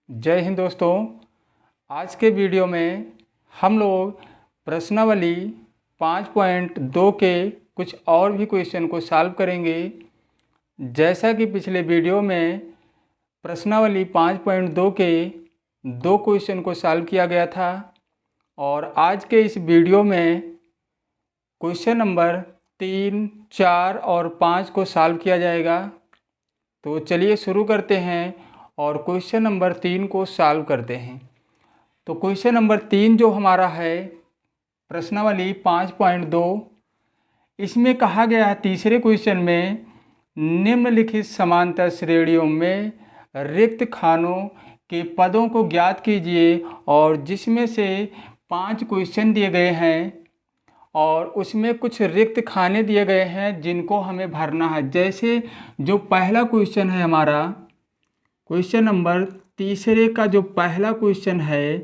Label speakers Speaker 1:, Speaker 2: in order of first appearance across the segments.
Speaker 1: जय हिंद दोस्तों। आज के वीडियो में हम लोग प्रश्नावली 5.2 के कुछ और भी क्वेश्चन को सॉल्व करेंगे। जैसा कि पिछले वीडियो में प्रश्नावली 5.2 के 2 क्वेश्चन को सॉल्व किया गया था और आज के इस वीडियो में क्वेश्चन नंबर 3, 4 और 5 को सॉल्व किया जाएगा। तो चलिए शुरू करते हैं और क्वेश्चन नंबर 3 को सॉल्व करते हैं। तो क्वेश्चन नंबर 3 जो हमारा है प्रश्नावली 5.2, इसमें कहा गया है तीसरे क्वेश्चन में निम्नलिखित समांतर श्रेणियों में रिक्त खानों के पदों को ज्ञात कीजिए और जिसमें से 5 क्वेश्चन दिए गए हैं और उसमें कुछ रिक्त खाने दिए गए हैं जिनको हमें भरना है। जैसे जो पहला क्वेश्चन है हमारा क्वेश्चन नंबर तीसरे का जो पहला क्वेश्चन है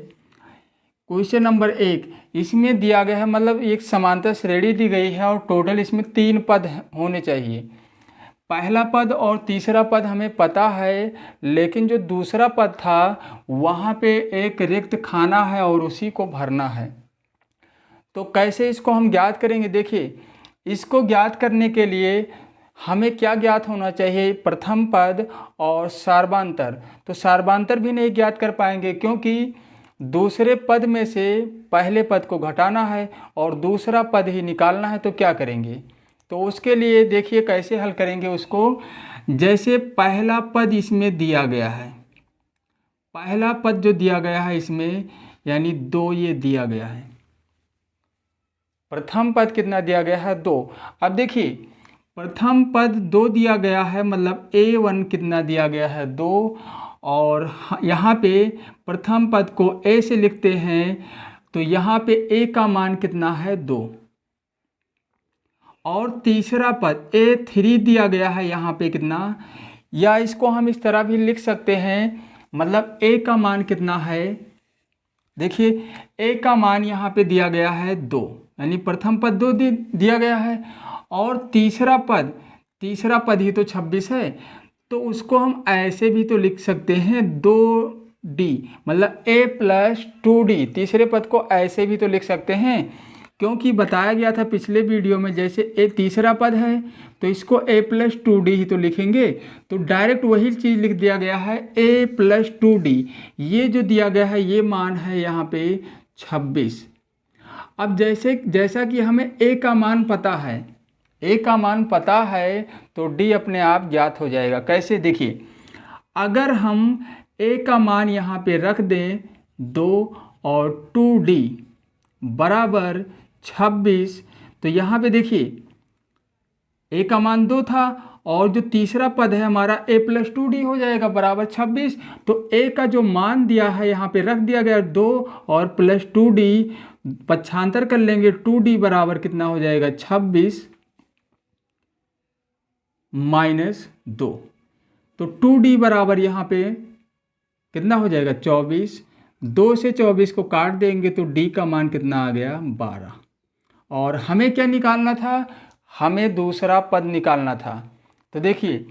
Speaker 1: क्वेश्चन नंबर 1, इसमें दिया गया है मतलब एक समांतर श्रेणी दी गई है और टोटल इसमें 3 पद होने चाहिए। पहला पद और तीसरा पद हमें पता है, लेकिन जो दूसरा पद था वहाँ पे एक रिक्त खाना है और उसी को भरना है। तो कैसे इसको हम ज्ञात करेंगे? देखिए, इसको ज्ञात करने के लिए हमें क्या ज्ञात होना चाहिए? प्रथम पद और सार्वधातुक। तो सार्वधातुक भी नहीं ज्ञात कर पाएंगे क्योंकि दूसरे पद में से पहले पद को घटाना है और दूसरा पद ही निकालना है। तो क्या करेंगे? तो उसके लिए देखिए कैसे हल करेंगे उसको। जैसे पहला पद इसमें दिया गया है, पहला पद जो दिया गया है इसमें यानी 2 ये दिया गया है। प्रथम पद कितना दिया गया है? 2। अब देखिए प्रथम पद 2 दिया गया है मतलब A1 कितना दिया गया है? 2। और यहाँ पे प्रथम पद को A से लिखते हैं तो यहाँ पे A का मान कितना है? 2। और तीसरा पद A3 दिया गया है यहाँ पे कितना, या इसको हम इस तरह भी लिख सकते हैं मतलब A का मान कितना है? देखिए A का मान यहाँ पे दिया गया है 2, यानी प्रथम पद 2 दिया गया है और तीसरा पद ही तो 26 है। तो उसको हम ऐसे भी तो लिख सकते हैं 2D मतलब A+2D। तीसरे पद को ऐसे भी तो लिख सकते हैं क्योंकि बताया गया था पिछले वीडियो में जैसे A तीसरा पद है तो इसको A+2D ही तो लिखेंगे। तो डायरेक्ट वही चीज़ लिख दिया गया है A+2D। ये जो दिया गया है ये मान है यहाँ पे 26। अब जैसा कि हमें A का मान पता है तो D अपने आप ज्ञात हो जाएगा। कैसे? देखिए, अगर हम A का मान यहाँ पे रख दें 2 और 2D बराबर 26, तो यहाँ पे देखिए A का मान 2 था और जो तीसरा पद है हमारा A+2D हो जाएगा बराबर 26। तो A का जो मान दिया है यहाँ पे रख दिया गया 2 और +2D, पक्षांतर कर लेंगे 2D बराबर कितना हो जाएगा? 26 - 2। तो 2D बराबर यहाँ पे कितना हो जाएगा? 24। 2 से 24 को काट देंगे तो D का मान कितना आ गया? 12। और हमें क्या निकालना था? हमें दूसरा पद निकालना था। तो देखिए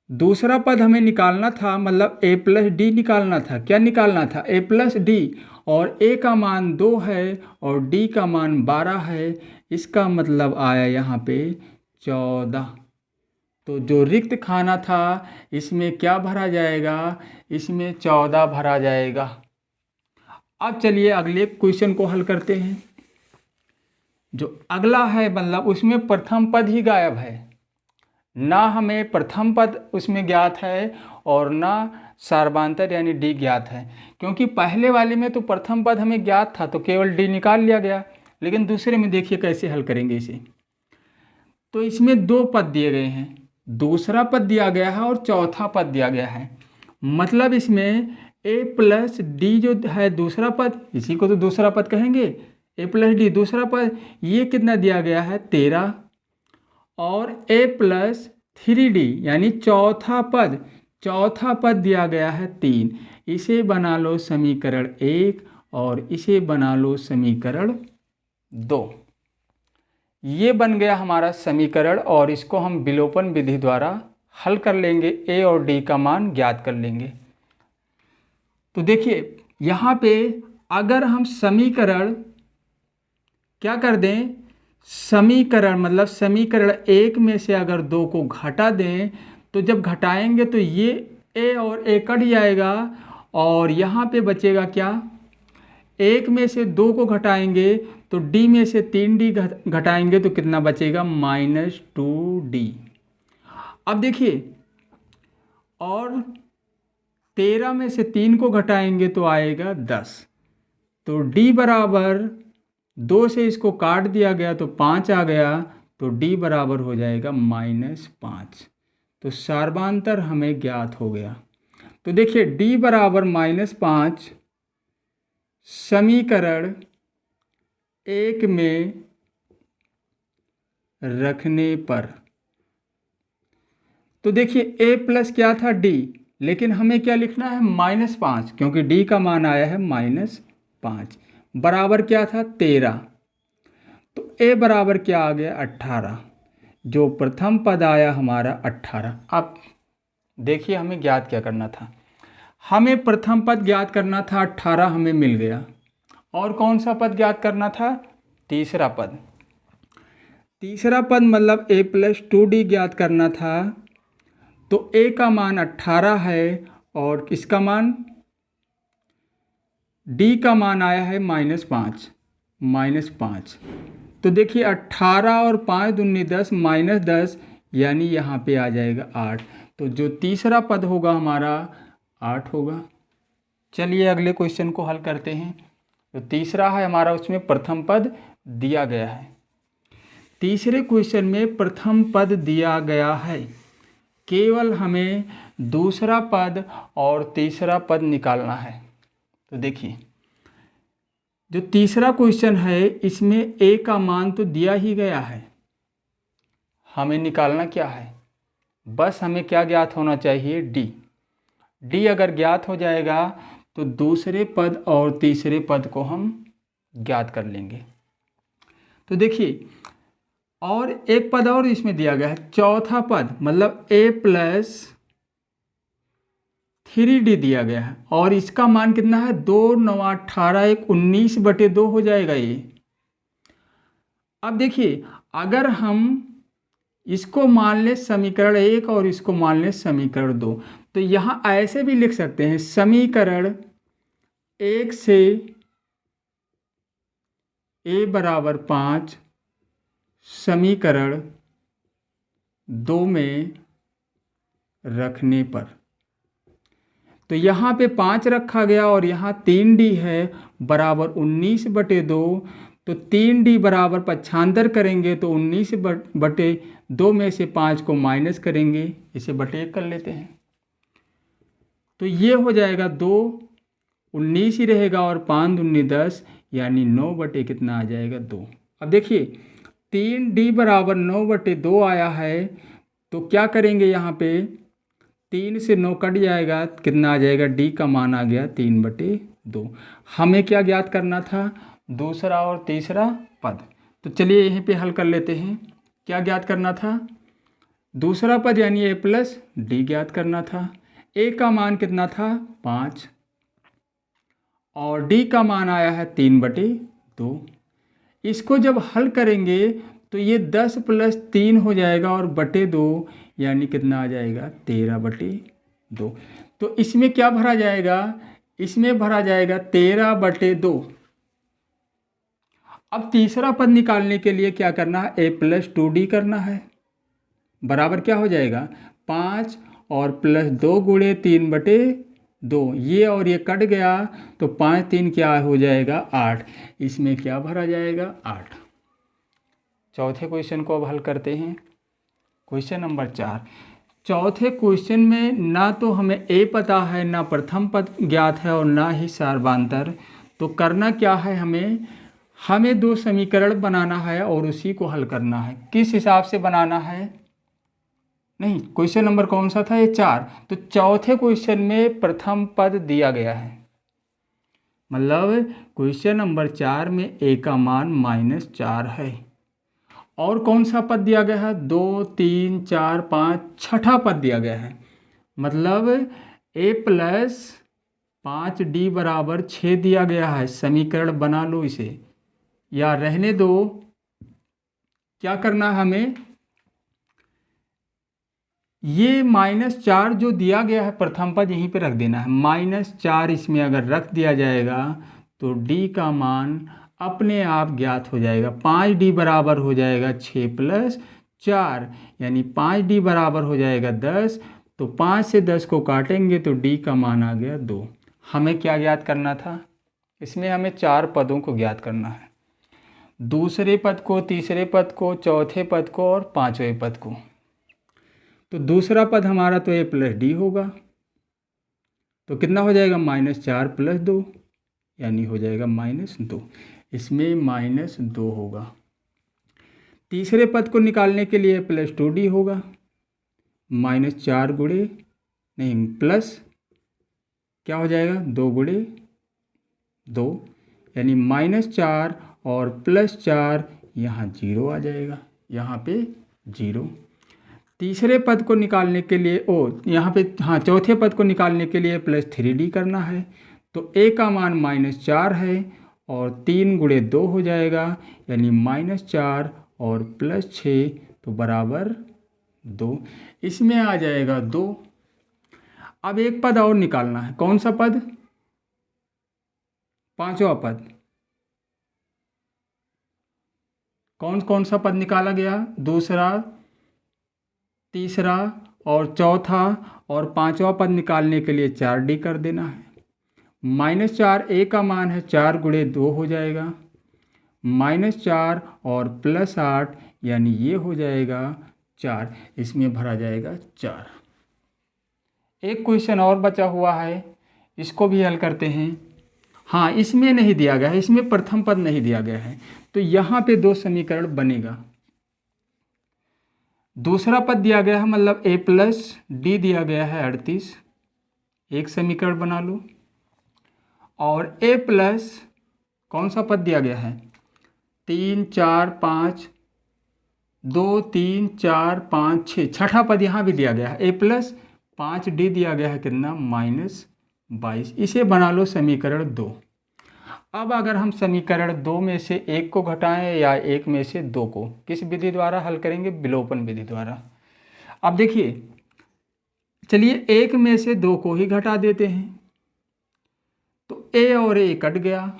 Speaker 1: दूसरा पद हमें निकालना था मतलब A+D निकालना था। क्या निकालना था? A+D। और A का मान 2 है और D का मान 12 है। इसका मतलब आया यहाँ पे 14। तो जो रिक्त खाना था इसमें क्या भरा जाएगा? इसमें 14 भरा जाएगा। अब चलिए अगले क्वेश्चन को हल करते हैं। जो अगला है मतलब उसमें प्रथम पद ही गायब है, ना हमें प्रथम पद उसमें ज्ञात है और ना सार्वधातुक यानी D ज्ञात है। क्योंकि पहले वाले में तो प्रथम पद हमें ज्ञात था तो केवल D निकाल लिया गया, लेकिन दूसरे में देखिए कैसे हल करेंगे इसे। तो इसमें 2 पद दिए गए हैं, दूसरा पद दिया गया है और चौथा पद दिया गया है। मतलब इसमें A+D जो है दूसरा पद, इसी को तो दूसरा पद कहेंगे। A+D दूसरा पद, ये कितना दिया गया है? 13। और A+3D यानी चौथा पद दिया गया है 3। इसे बना लो समीकरण 1 और इसे बना लो समीकरण 2। ये बन गया हमारा समीकरण और इसको हम विलोपन विधि द्वारा हल कर लेंगे। A और D का मान ज्ञात कर लेंगे। तो देखिए यहाँ पे अगर हम समीकरण क्या कर दें, समीकरण मतलब समीकरण 1 में से अगर 2 को घटा दें तो जब घटाएंगे तो ये a और a कट जाएगा और यहाँ पे बचेगा क्या, 1 में से 2 को घटाएंगे तो d में से 3d घटाएंगे तो कितना बचेगा, -2d। अब देखिए और 13 में से 3 को घटाएंगे तो आएगा 10। तो d बराबर 2 से इसको काट दिया गया तो 5 आ गया, तो d बराबर हो जाएगा -5। तो सार्वधातर हमें ज्ञात हो गया। तो देखिए d बराबर -5 समीकरण 1 में रखने पर, तो देखिए a प्लस क्या था d, लेकिन हमें क्या लिखना है -5 क्योंकि d का मान आया है -5, बराबर क्या था 13। तो a बराबर क्या आ गया 18, जो प्रथम पद आया हमारा 18। अब देखिए हमें ज्ञात क्या करना था, हमें प्रथम पद ज्ञात करना था, 18 हमें मिल गया। और कौन सा पद ज्ञात करना था, तीसरा पद। तीसरा पद मतलब a + 2d ज्ञात करना था। तो a का मान 18 है और किसका मान, d का मान आया है -5। तो देखिए 18 और 5 दूनी 10 -10 यानी यहाँ पे आ जाएगा 8। तो जो तीसरा पद होगा हमारा 8 होगा। चलिए अगले क्वेश्चन को हल करते हैं। जो तीसरा है हमारा उसमें प्रथम पद दिया गया है। तीसरे क्वेश्चन में प्रथम पद दिया गया है, केवल हमें दूसरा पद और तीसरा पद निकालना है। तो देखिए जो तीसरा क्वेश्चन है इसमें a का मान तो दिया ही गया है, हमें निकालना क्या है, बस हमें क्या ज्ञात होना चाहिए, d अगर ज्ञात हो जाएगा तो दूसरे पद और तीसरे पद को हम ज्ञात कर लेंगे। तो देखिए और एक पद और इसमें दिया गया है, चौथा पद मतलब a + 3d दिया गया है और इसका मान कितना है 2 9 18 1 19/2 हो जाएगा ये। अब देखिए अगर हम इसको मान लें समीकरण 1 और इसको मान लें समीकरण 2, तो यहाँ ऐसे भी लिख सकते हैं, समीकरण 1 से a बराबर 5 समीकरण 2 में रखने पर, तो यहाँ पे 5 रखा गया और यहाँ 3d है बराबर 19/2। तो 3d बराबर पक्षांतर करेंगे तो 19/2 में से 5 को माइनस करेंगे, इसे बटे 1 कर लेते हैं। तो ये हो जाएगा 2, 19 ही रहेगा और 5 दूनी 10 यानी 9 कितना आ जाएगा 2। अब देखिए 3d बराबर 9/2 आया है, तो क्या करेंगे यहाँ पे 3 से 9 कट जाएगा, कितना आ जाएगा, d का मान आ गया 3/2। हमें क्या ज्ञात करना था, दूसरा और तीसरा पद। तो चलिए यहीं पे हल कर लेते हैं। क्या ज्ञात करना था, दूसरा पद यानी a + d ज्ञात करना था। a का मान कितना था 5 और d का मान आया है 3/2। इसको जब हल करेंगे तो ये 10 + 3 हो जाएगा और /2 यानी कितना आ जाएगा 13/2। तो इसमें क्या भरा जाएगा, इसमें भरा जाएगा 13/2। अब तीसरा पद निकालने के लिए क्या करना है, a + 2d करना है, बराबर क्या हो जाएगा 5 और +2 × 3/2, ये और ये कट गया तो 5 3 क्या हो जाएगा 8, इसमें क्या भरा जाएगा 8। चौथे क्वेश्चन को अब हल करते हैं। Question number 4। चौथे क्वेश्चन में ना तो हमें a पता है, ना प्रथम पद ज्ञात है और ना ही सार्वधातर। तो करना क्या है, हमें 2 समीकरण बनाना है और उसी को हल करना है। किस हिसाब से बनाना है, नहीं क्वेश्चन नंबर कौन सा था, ये 4। तो चौथे क्वेश्चन में प्रथम पद दिया गया है, मतलब क्वेश्चन नंबर 4 में a का मान -4 है। और कौन सा पद दिया गया है, 2 3 4 5 छठा पद दिया गया है, मतलब a + 5d बराबर 6 दिया गया है। समीकरण बना लो इसे या रहने दो। क्या करना है हमें, ये -4 जो दिया गया है प्रथम पद यहीं पे रख देना है। -4 इसमें अगर रख दिया जाएगा तो d का मान अपने आप ज्ञात हो जाएगा। 5d बराबर हो जाएगा 6 + 4 यानी 5d बराबर हो जाएगा 10। तो 5 से 10 को काटेंगे तो d का मान आ गया 2। हमें क्या ज्ञात करना था, इसमें हमें 4 पदों को ज्ञात करना है, दूसरे पद को, तीसरे पद को, चौथे पद को और पांचवें पद को। तो दूसरा पद हमारा तो a + d होगा, तो कितना हो जाएगा -4 + 2 यानी हो जाएगा -2। इसमें -2 होगा। तीसरे पद को निकालने के लिए + 2d होगा, -4 गुणे नहीं प्लस क्या हो जाएगा 2 गुणे 2 यानी -4 और +4 यहाँ 0 आ जाएगा, यहाँ पे 0। तीसरे पद को निकालने के लिए यहाँ पे हाँ चौथे पद को निकालने के लिए +3d करना है। तो a का मान -4 है और 3 गुणे 2 हो जाएगा यानी -4 और +6 तो बराबर 2। इसमें आ जाएगा 2। अब एक पद और निकालना है, कौन सा पद, पांचवा पद। कौन कौन सा पद निकाला गया, दूसरा, तीसरा और चौथा और पांचवा पद निकालने के लिए 4d कर देना है। -4 a का मान है 4 गुणे 2 हो जाएगा, -4 और +8 यानी ये हो जाएगा 4। इसमें भरा जाएगा 4। एक क्वेश्चन और बचा हुआ है, इसको भी हल करते हैं। हाँ इसमें नहीं दिया गया है, इसमें प्रथम पद नहीं दिया गया है, तो यहाँ पे 2 समीकरण बनेगा। दूसरा पद दिया गया है मतलब a + d दिया गया है 38, एक समीकरण बना लो। और a प्लस कौन सा पद दिया गया है 3 4 5 2 3 4 5 6, छठा पद यहाँ भी दिया गया है a + 5d दिया गया है कितना -22। इसे बना लो समीकरण 2। अब अगर हम समीकरण 2 में से 1 को घटाएं या 1 में से 2 को, किस विधि द्वारा हल करेंगे, विलोपन विधि द्वारा। अब देखिए चलिए 1 में से 2 को ही घटा देते हैं, तो a और a कट गया।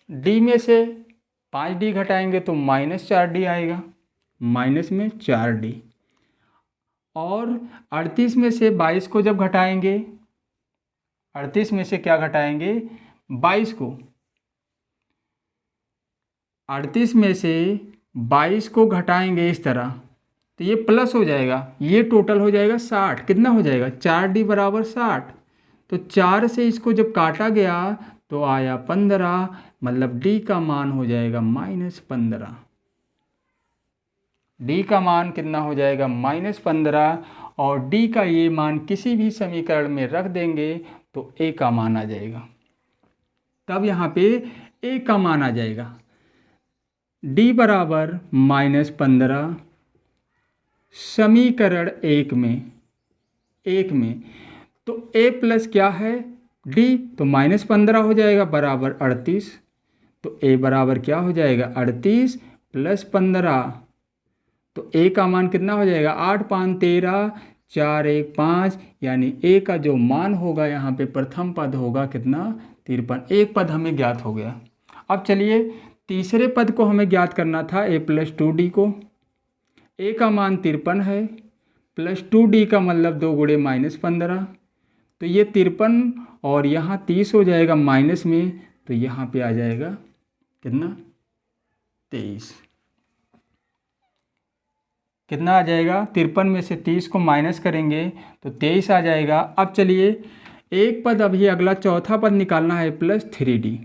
Speaker 1: d में से 5d घटाएंगे तो -4d आएगा, माइनस में 4d। और 38 में से 22 को जब घटाएंगे, 38 में से क्या घटाएंगे 22 को, 38 में से 22 को घटाएंगे इस तरह तो ये प्लस हो जाएगा, ये टोटल हो जाएगा 60। कितना हो जाएगा 4d बराबर 60। तो 4 से इसको जब काटा गया तो आया 15, मतलब d का मान हो जाएगा -15। d का मान कितना हो जाएगा -15 और d का ये मान किसी भी समीकरण में रख देंगे तो a का मान आ जाएगा। तब यहाँ पे a का मान आ जाएगा d बराबर -15 समीकरण 1 में तो a प्लस क्या है d तो -15 हो जाएगा बराबर 38। तो a बराबर क्या हो जाएगा 38 + 15। तो a का मान कितना हो जाएगा 8 5 13 4 1 5 यानी a का जो मान होगा यहाँ पे प्रथम पद होगा कितना 53। एक पद हमें ज्ञात हो गया। अब चलिए तीसरे पद को हमें ज्ञात करना था a + 2d को। a का मान 53 है प्लस 2d का मतलब 2 गुणे -15, तो ये 53 और यहाँ 30 हो जाएगा माइनस में, तो यहाँ पे आ जाएगा कितना 23। कितना आ जाएगा 53 में से 30 को माइनस करेंगे तो 23 आ जाएगा। अब चलिए एक पद अभी अगला चौथा पद निकालना है +3d।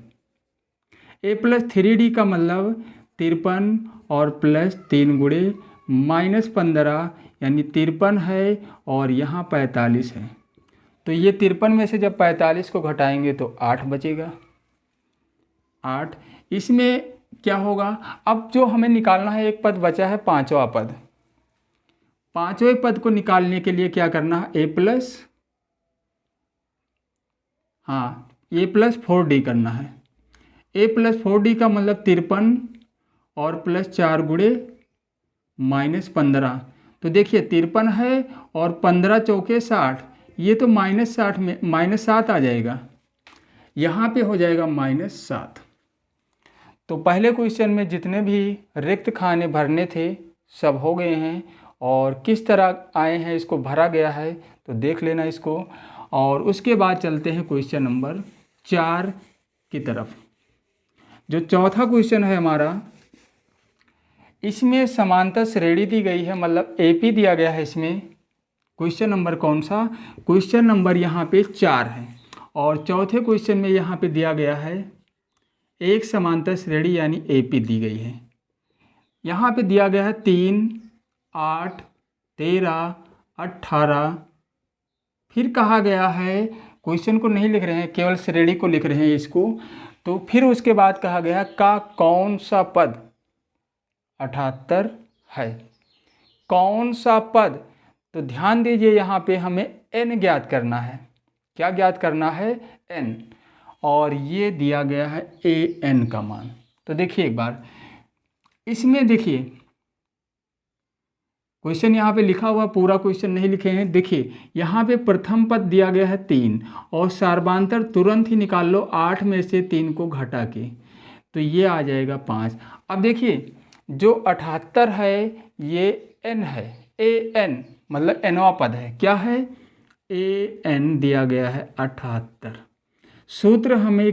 Speaker 1: a + 3d का मतलब 53 और प्लस 3 गुणे -15 यानी 53 है और यहाँ 45 है। तो ये 53 में से जब 45 को घटाएंगे तो 8 बचेगा 8। इसमें क्या होगा, अब जो हमें निकालना है एक पद बचा है पांचवा पद। पांचवें पद को निकालने के लिए क्या करना है a प्लस a+4d करना है। a+4d का मतलब 53 और प्लस 4 गुणे -15। तो देखिए 53 है और 15 चौके 60, ये तो -60 में -7 आ जाएगा, यहाँ पे हो जाएगा -7। तो पहले क्वेश्चन में जितने भी रिक्त खाने भरने थे सब हो गए हैं, और किस तरह आए हैं इसको भरा गया है तो देख लेना इसको। और उसके बाद चलते हैं क्वेश्चन नंबर 4 की तरफ। जो चौथा क्वेश्चन है हमारा, इसमें समांतर श्रेणी दी गई है, मतलब AP दिया गया है इसमें। क्वेश्चन नंबर कौन सा? क्वेश्चन नंबर यहाँ पे 4 है, और चौथे क्वेश्चन में यहाँ पे दिया गया है एक समांतर श्रेणी यानी AP दी गई है। यहाँ पे दिया गया है 3, 8, 13, 18। फिर कहा गया है, क्वेश्चन को नहीं लिख रहे हैं, केवल श्रेणी को लिख रहे हैं इसको। तो फिर उसके बाद कहा गया का कौन सा पद 78 है? कौन सा पद? तो ध्यान दीजिए यहाँ पे हमें n ज्ञात करना है। क्या ज्ञात करना है? n। और ये दिया गया है an का मान। तो देखिए एक बार इसमें, देखिए क्वेश्चन यहाँ पे लिखा हुआ, पूरा क्वेश्चन नहीं लिखे हैं। देखिए यहाँ पे प्रथम पद दिया गया है 3, और सार्वधातर तुरंत ही निकाल लो 8 में से 3 को घटा के, तो ये आ जाएगा 5। अब देखिए जो 78 है ये n है, an मतलब nवां पद है। क्या है? an दिया गया है 78। सूत्र हमें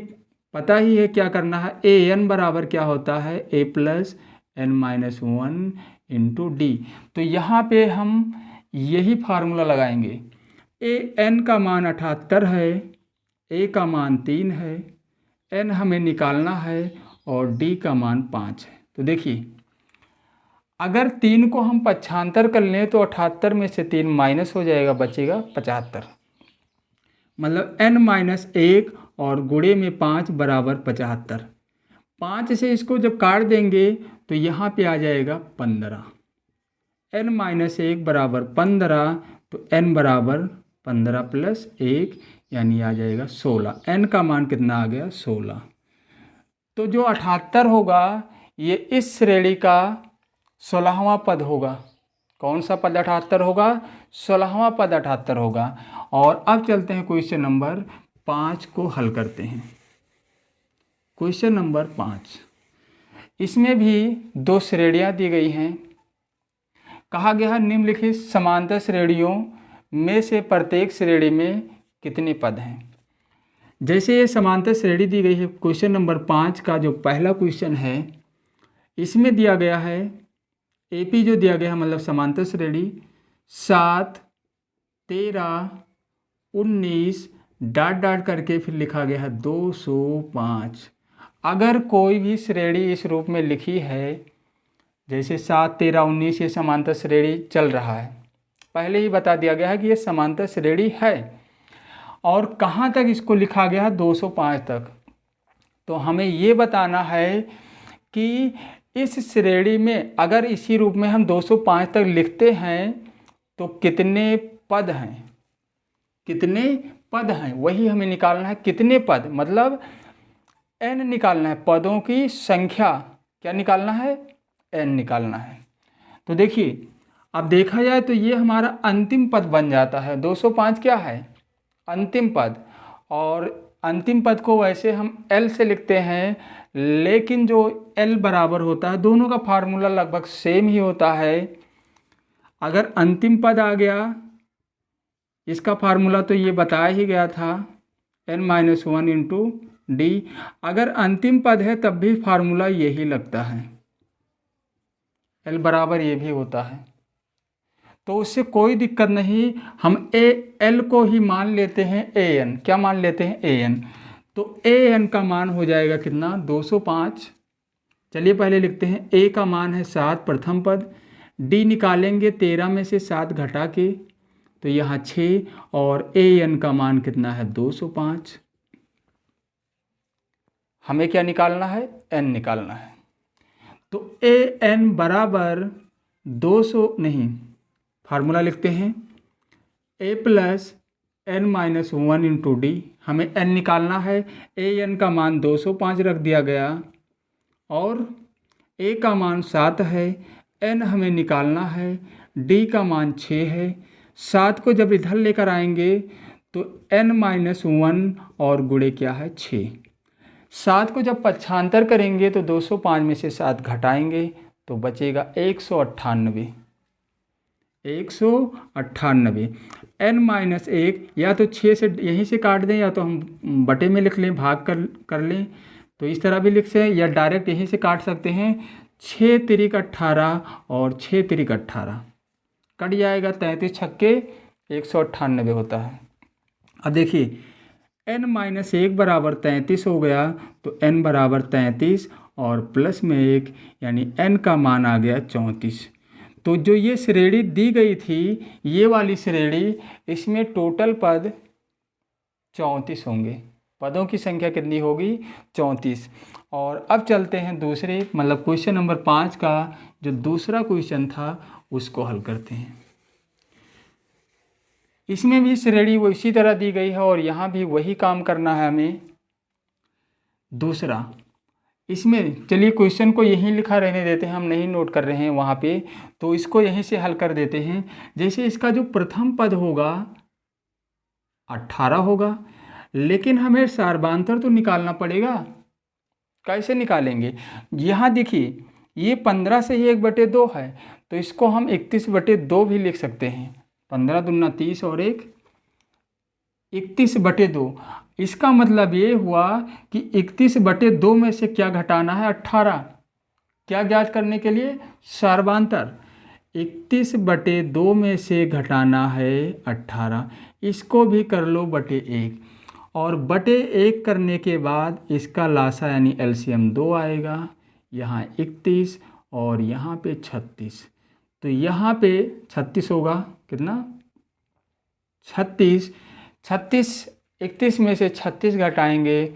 Speaker 1: पता ही है, क्या करना है? an बराबर क्या होता है? a+n-1 into d। तो यहाँ पे हम यही फार्मूला लगाएंगे। an का मान 78 है, a का मान 3 है, n हमें निकालना है, और d का मान 5 है। तो देखिए अगर 3 को हम पक्षांतर कर लें तो 78 में से 3 माइनस हो जाएगा, बचेगा 75। मतलब n-1 और गुणे में 5 बराबर 75। 5 से इसको जब काट देंगे तो यहाँ पे आ जाएगा 15। n-1 बराबर 15, तो n बराबर 15 प्लस 1 यानी आ जाएगा 16। n का मान कितना आ गया? 16। तो जो 78 होगा ये इस श्रेणी का 16वां पद होगा। कौन सा पद 78 होगा? 16वां पद 78 होगा। और अब चलते हैं क्वेश्चन नंबर 5 को हल करते हैं। क्वेश्चन नंबर 5, इसमें भी 2 श्रेणियां दी गई हैं। कहा गया है निम्नलिखित समांतर श्रेणियों में से प्रत्येक श्रेणी में कितने पद हैं। जैसे ये समांतर श्रेणी दी गई है, क्वेश्चन नंबर 5 का जो पहला क्वेश्चन है इसमें दिया गया है AP जो दिया गया है, मतलब समांतर श्रेणी 7, 13, 19 डॉट डॉट करके फिर लिखा गया है 205। अगर कोई भी श्रेणी इस रूप में लिखी है, जैसे 7, 13, 19 ये समांतर श्रेणी चल रहा है, पहले ही बता दिया गया है कि ये समांतर श्रेणी है। और कहाँ तक इसको लिखा गया है? 205 तक। तो हमें ये बताना है कि इस श्रेणी में अगर इसी रूप में हम 205 तक लिखते हैं तो कितने पद हैं? कितने पद हैं वही हमें निकालना है। कितने पद मतलब n निकालना है, पदों की संख्या क्या निकालना है? n निकालना है। तो देखिए अब देखा जाए तो ये हमारा अंतिम पद बन जाता है। 205 क्या है? अंतिम पद। और अंतिम पद को वैसे हम L से लिखते हैं, लेकिन जो L बराबर होता है, दोनों का फार्मूला लगभग सेम ही होता है। अगर अंतिम पद आ गया, इसका फार्मूला तो ये बताया ही गया था, n-1 इंटू d। अगर अंतिम पद है तब भी फार्मूला यही लगता है, L बराबर ये भी होता है। तो उससे कोई दिक्कत नहीं, हम L को ही मान लेते हैं an। क्या मान लेते हैं? an। तो an का मान हो जाएगा कितना? 205। चलिए पहले लिखते हैं, a का मान है 7 प्रथम पद, d निकालेंगे 13 में से 7 घटा के, तो यहाँ 6, और an का मान कितना है? 205। हमें क्या निकालना है? n निकालना है। तो an बराबर 200 नहीं, फार्मूला लिखते हैं a+n-1 इंटू d। हमें n निकालना है। an का मान 205 रख दिया गया और a का मान 7 है, n हमें निकालना है, d का मान 6 है। 7 को जब इधर लेकर आएंगे तो n-1 और गुणे क्या है 6। 7 को जब पक्षांतर करेंगे तो 205 में से 7 घटाएंगे तो बचेगा 198। 198 n-1 या तो 6 से यहीं से काट दें या तो हम बटे में लिख लें, भाग कर लें, तो इस तरह भी लिख सकते हैं या डायरेक्ट यहीं से काट सकते हैं। 6 तिरिक 18 और 6 तिरिक 18 कट जाएगा, 33 छक्के 198 होता है। अब देखिए n-1 बराबर 33 हो गया तो n बराबर 33 और प्लस में 1 यानी n का मान आ गया 34। तो जो ये श्रेणी दी गई थी, ये वाली श्रेणी, इसमें टोटल पद 34 होंगे। पदों की संख्या कितनी होगी 34। और अब चलते हैं दूसरे मतलब क्वेश्चन नंबर 5 का जो दूसरा क्वेश्चन था उसको हल करते हैं। इसमें भी श्रेणी वो इसी तरह दी गई है और यहाँ भी वही काम करना है हमें। दूसरा इसमें चलिए क्वेश्चन को यहीं लिखा रहने देते हैं, हम नहीं नोट कर रहे हैं वहाँ पे, तो इसको यहीं से हल कर देते हैं। जैसे इसका जो प्रथम पद होगा 18 होगा, लेकिन हमें सार्वधातुक तो निकालना पड़ेगा। कैसे निकालेंगे? यहाँ देखिए ये 15 से ही 1/2 है तो इसको हम 31/2 भी लिख सकते हैं। 15 दूना 30 और 1 31/2। इसका मतलब ये हुआ कि 31/2 में से क्या घटाना है 18। क्या ज्ञात करने के लिए? सार्वधातुक। 31/2 में से घटाना है 18। इसको भी कर लो बटे 1 और बटे 1 करने के बाद इसका लासा यानी एलसीएम 2 आएगा। यहाँ 31 और यहाँ पे 36, तो यहाँ पे 36 होगा। कितना? 36। 31 में से 36 घटाएंगे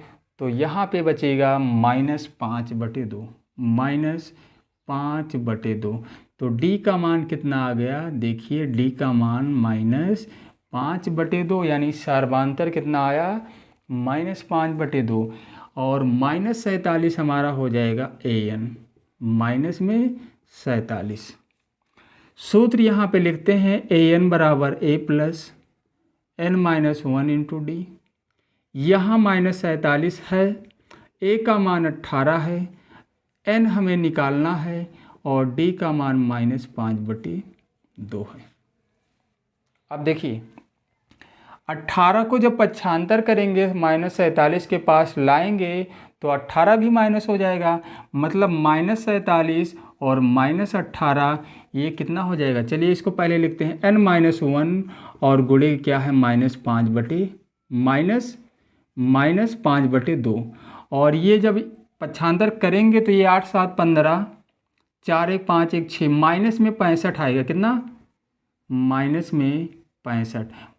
Speaker 1: तो यहाँ पे बचेगा -5/2। -5/2। तो d का मान कितना आ गया? देखिए d का मान -5/2 यानी सार्वधातुक कितना आया? -5/2 और -47 हमारा हो जाएगा an माइनस में 47। सूत्र यहाँ पे लिखते हैं an बराबर a plus n-1 into D. यहाँ -47 है, a का मान 18 है, n हमें निकालना है और d का मान -5/2 है। अब देखिए 18 को जब पक्षांतर करेंगे -47 के पास लाएंगे तो 18 भी माइनस हो जाएगा, मतलब -47 और -18 ये कितना हो जाएगा? चलिए इसको पहले लिखते हैं n-1 और गुणे क्या है -5/2 और ये जब पक्षांतर करेंगे तो ये 8 7 15 4 1 5 1 6 माइनस में 65 आएगा। कितना? माइनस में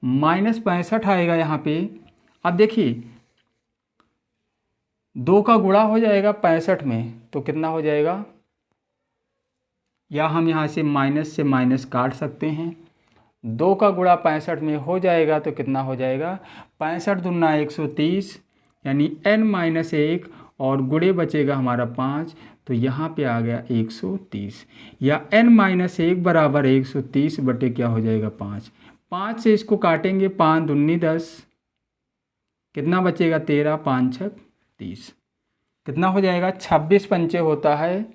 Speaker 1: 65 आएगा यहाँ पे। अब देखिए 2 का गुणा हो जाएगा 65 में तो कितना हो जाएगा? या हम यहाँ से माइनस काट सकते हैं। 2 का गुणा 65 में हो जाएगा तो कितना हो जाएगा? 65 दूना 130 यानी n-1 और गुणे बचेगा हमारा 5 तो यहाँ पे आ गया 130 या n-1 बराबर 130 बटे क्या हो जाएगा 5। 5 से इसको काटेंगे 5 दूनी 10, कितना बचेगा 13, 5 6 30, कितना हो जाएगा? 26 पंचे होता है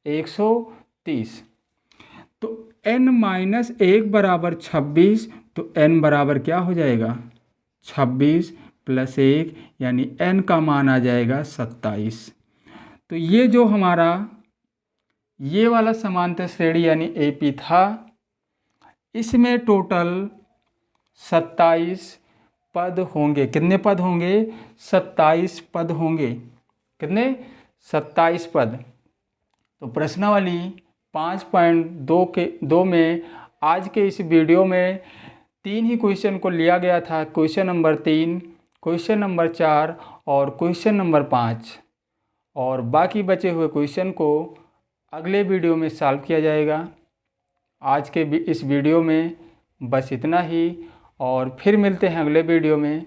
Speaker 1: 130। तो n-1 बराबर 26 तो n बराबर क्या हो जाएगा? 26 + 1 यानी n का मान आ जाएगा 27। तो ये जो हमारा ये वाला समांतर श्रेणी यानी AP था, इसमें टोटल 27 पद होंगे। कितने पद होंगे? 27 पद होंगे। कितने? 27 पद। तो प्रश्नावली 5.2 में आज के इस वीडियो में 3 ही क्वेश्चन को लिया गया था। क्वेश्चन नंबर 3, क्वेश्चन नंबर 4 और क्वेश्चन नंबर 5, और बाकी बचे हुए क्वेश्चन को अगले वीडियो में सॉल्व किया जाएगा। आज के इस वीडियो में बस इतना ही और फिर मिलते हैं अगले वीडियो में।